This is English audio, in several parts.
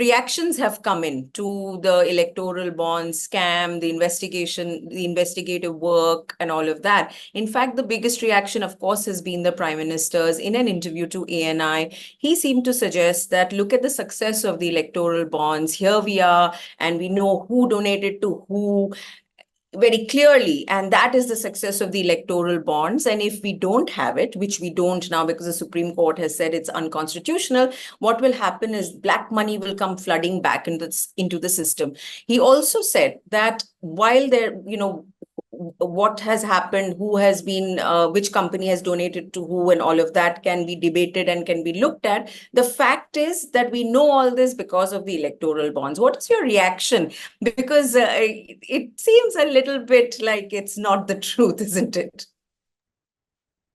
reactions have come in to the electoral bonds scam, the investigation, the investigative work, and all of that. In fact, the biggest reaction, of course, has been the Prime Minister's. In an interview to ANI, he seemed to suggest that look at the success of the electoral bonds. Here we are, and we know who donated to who very clearly, and that is the success of the electoral bonds. And if we don't have it, which we don't now because the Supreme Court has said it's unconstitutional, what will happen is black money will come flooding back into the system. He also said that while there, what has happened, who has been, which company has donated to who, and all of that can be debated and can be looked at. The fact is that we know all this because of the electoral bonds. What is your reaction? Because it seems a little bit like it's not the truth, isn't it?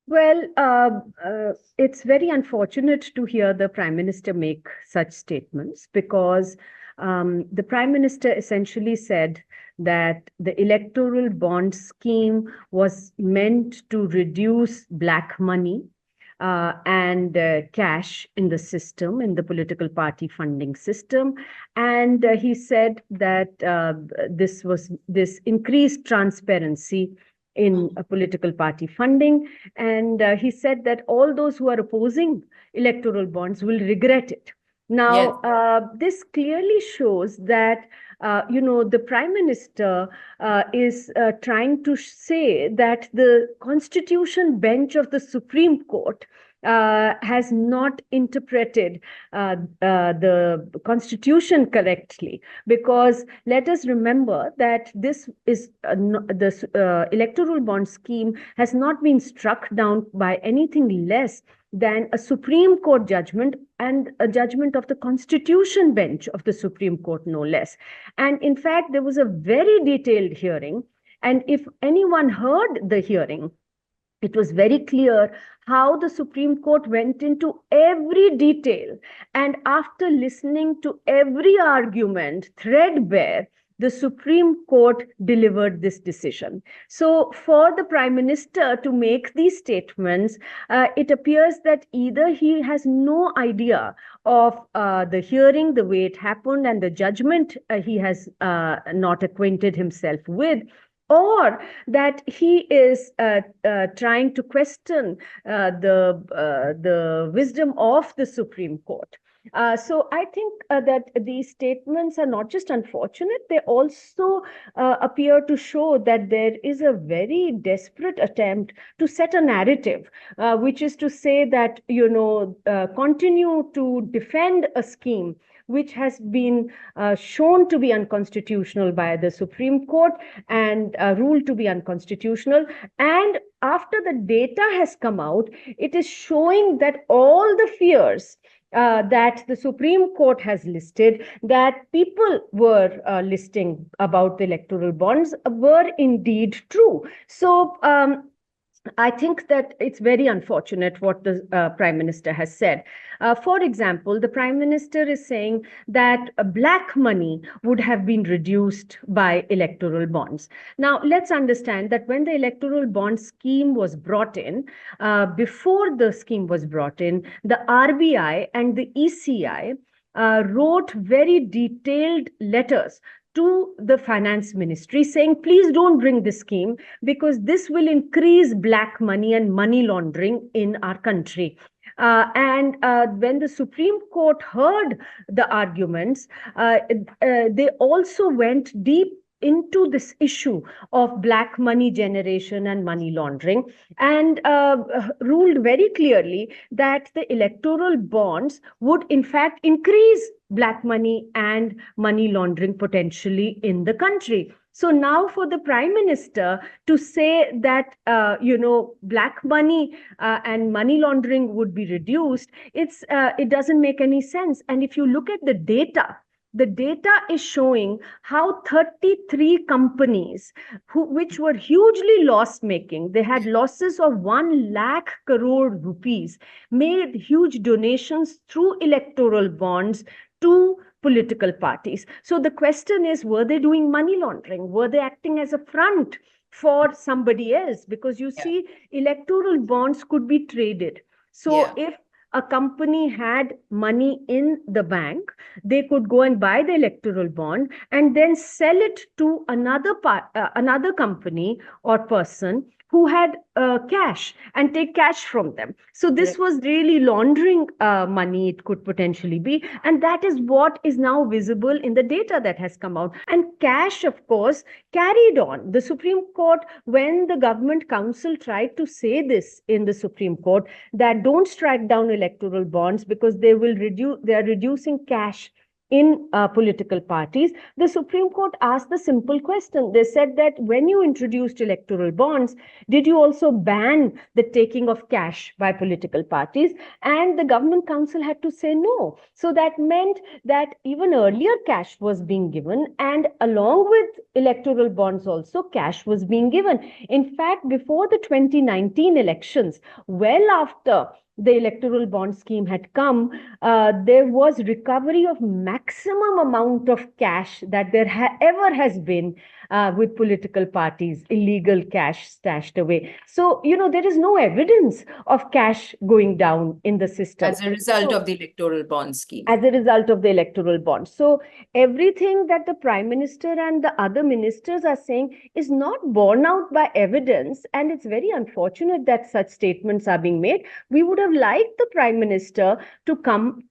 Well, it's very unfortunate to hear the Prime Minister make such statements, because the Prime Minister essentially said that the electoral bond scheme was meant to reduce black money and cash in the system, in the political party funding system. And he said that this increased transparency in political party funding. And he said that all those who are opposing electoral bonds will regret it. Now, this clearly shows that, the Prime Minister is trying to say that the Constitution bench of the Supreme Court has not interpreted the Constitution correctly. Because let us remember that this is the electoral bond scheme has not been struck down by anything less than a Supreme Court judgment, and a judgment of the Constitution bench of the Supreme Court, no less. And in fact, there was a very detailed hearing. And if anyone heard the hearing, it was very clear how the Supreme Court went into every detail. And after listening to every argument threadbare, the Supreme Court delivered this decision. So for the Prime Minister to make these statements, it appears that either he has no idea of the hearing, the way it happened, and the judgment he has not acquainted himself with, or that he is trying to question the wisdom of the Supreme Court. So I think that these statements are not just unfortunate, they also appear to show that there is a very desperate attempt to set a narrative, which is to say that, continue to defend a scheme which has been shown to be unconstitutional by the Supreme Court and ruled to be unconstitutional. And after the data has come out, it is showing that all the fears that the Supreme Court has listed, that people were listing about the electoral bonds, were indeed true. So I think that it's very unfortunate what the Prime Minister has said. For example, the Prime Minister is saying that black money would have been reduced by electoral bonds. Now, let's understand that when the electoral bond scheme was brought in, before the scheme was brought in, the RBI and the ECI wrote very detailed letters to the finance ministry saying, please don't bring this scheme because this will increase black money and money laundering in our country. And when the Supreme Court heard the arguments, they also went deep into this issue of black money generation and money laundering, and ruled very clearly that the electoral bonds would in fact increase black money and money laundering potentially in the country. So now for the Prime Minister to say that, black money and money laundering would be reduced, it doesn't make any sense. And if you look at the data is showing how 33 companies which were hugely loss-making, they had losses of 1 lakh crore rupees, made huge donations through electoral bonds to political parties. So the question is, were they doing money laundering? Were they acting as a front for somebody else? Because you see, electoral bonds could be traded. So if a company had money in the bank, they could go and buy the electoral bond and then sell it to another company or person who had cash and take cash from them. So this was really laundering money, it could potentially be. And that is what is now visible in the data that has come out. And cash, of course, carried on. The Supreme Court, when the Government Council tried to say this in the Supreme Court, that don't strike down electoral bonds because they are reducing cash in political parties, the Supreme Court asked the simple question. They said that when you introduced electoral bonds, did you also ban the taking of cash by political parties? And the Government Council had to say no. So that meant that even earlier cash was being given, and along with electoral bonds also cash was being given. In fact, before the 2019 elections, well after the electoral bond scheme had come, there was recovery of maximum amount of cash that there ever has been with political parties, illegal cash stashed away. So, there is no evidence of cash going down in the system. As a result of the electoral bond scheme. As a result of the electoral bond. So everything that the Prime Minister and the other ministers are saying is not borne out by evidence. And it's very unfortunate that such statements are being made. We would have liked the Prime Minister to come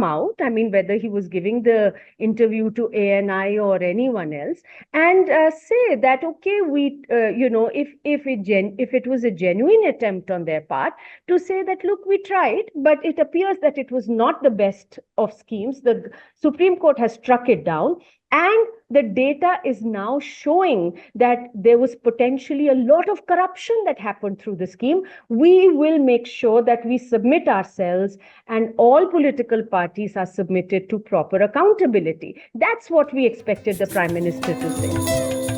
out. I mean, whether he was giving the interview to ANI or anyone else, and say that, okay, we, if it was a genuine attempt on their part to say that, look, we tried, but it appears that it was not the best of schemes. The Supreme Court has struck it down, and the data is now showing that there was potentially a lot of corruption that happened through the scheme. We will make sure that we submit ourselves and all political parties are submitted to proper accountability. That's what we expected the Prime Minister to say.